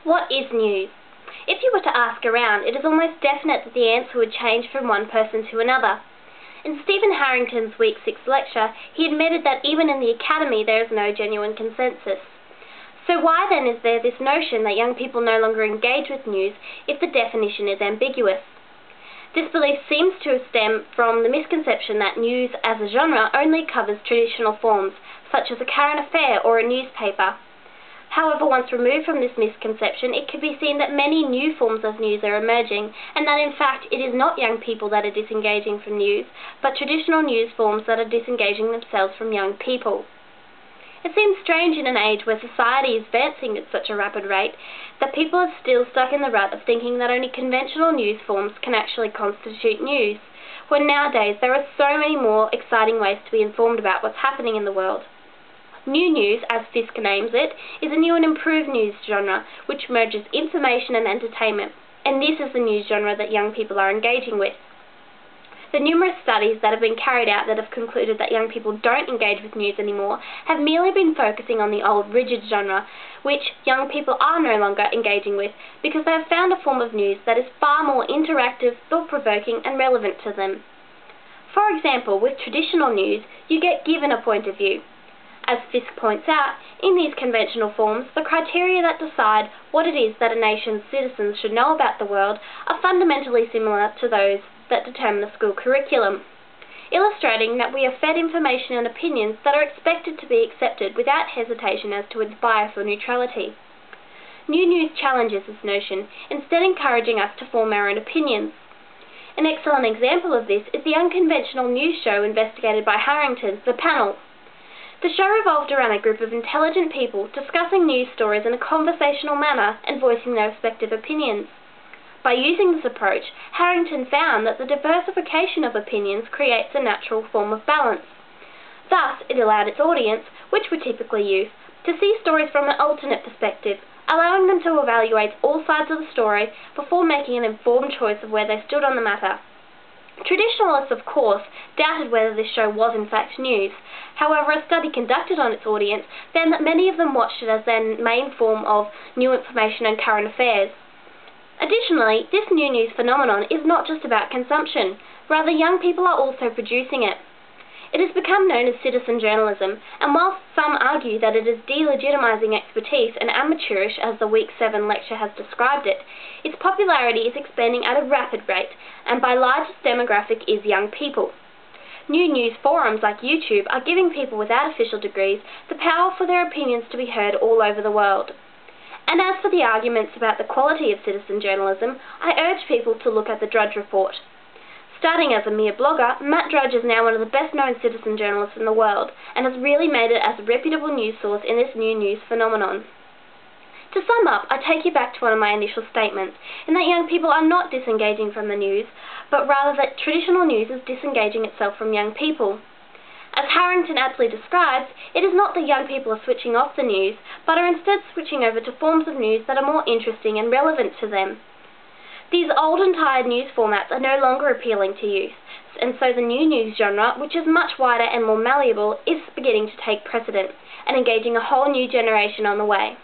What is news? If you were to ask around, it is almost definite that the answer would change from one person to another. In Stephen Harrington's Week 6 lecture, he admitted that even in the academy there is no genuine consensus. So why then is there this notion that young people no longer engage with news if the definition is ambiguous? This belief seems to stem from the misconception that news as a genre only covers traditional forms, such as a current affair or a newspaper. However, once removed from this misconception, it can be seen that many new forms of news are emerging, and that in fact it is not young people that are disengaging from news, but traditional news forms that are disengaging themselves from young people. It seems strange in an age where society is advancing at such a rapid rate that people are still stuck in the rut of thinking that only conventional news forms can actually constitute news, when nowadays there are so many more exciting ways to be informed about what's happening in the world. New news, as Fisk names it, is a new and improved news genre which merges information and entertainment, and this is the news genre that young people are engaging with. The numerous studies that have been carried out that have concluded that young people don't engage with news anymore have merely been focusing on the old rigid genre, which young people are no longer engaging with because they have found a form of news that is far more interactive, thought-provoking and relevant to them. For example, with traditional news, you get given a point of view. As Fisk points out, in these conventional forms, the criteria that decide what it is that a nation's citizens should know about the world are fundamentally similar to those that determine the school curriculum, illustrating that we are fed information and opinions that are expected to be accepted without hesitation as to its bias or neutrality. New news challenges this notion, instead encouraging us to form our own opinions. An excellent example of this is the unconventional news show investigated by Harrington, The Panel. The show revolved around a group of intelligent people discussing news stories in a conversational manner and voicing their respective opinions. By using this approach, Harrington found that the diversification of opinions creates a natural form of balance. Thus, it allowed its audience, which were typically youth, to see stories from an alternate perspective, allowing them to evaluate all sides of the story before making an informed choice of where they stood on the matter. Traditionalists, of course, doubted whether this show was in fact news. However, a study conducted on its audience found that many of them watched it as their main form of new information and current affairs. Additionally, this new news phenomenon is not just about consumption. Rather, young people are also producing it. It has become known as citizen journalism, and whilst some argue that it is delegitimizing expertise and amateurish as the Week 7 lecture has described it, its popularity is expanding at a rapid rate, and by largest demographic is young people. New news forums like YouTube are giving people without official degrees the power for their opinions to be heard all over the world. And as for the arguments about the quality of citizen journalism, I urge people to look at the Drudge Report. Starting as a mere blogger, Matt Drudge is now one of the best-known citizen journalists in the world, and has really made it as a reputable news source in this new news phenomenon. To sum up, I take you back to one of my initial statements, in that young people are not disengaging from the news, but rather that traditional news is disengaging itself from young people. As Harrington aptly describes, it is not that young people are switching off the news, but are instead switching over to forms of news that are more interesting and relevant to them. These old and tired news formats are no longer appealing to youth, and so the new news genre, which is much wider and more malleable, is beginning to take precedence and engaging a whole new generation on the way.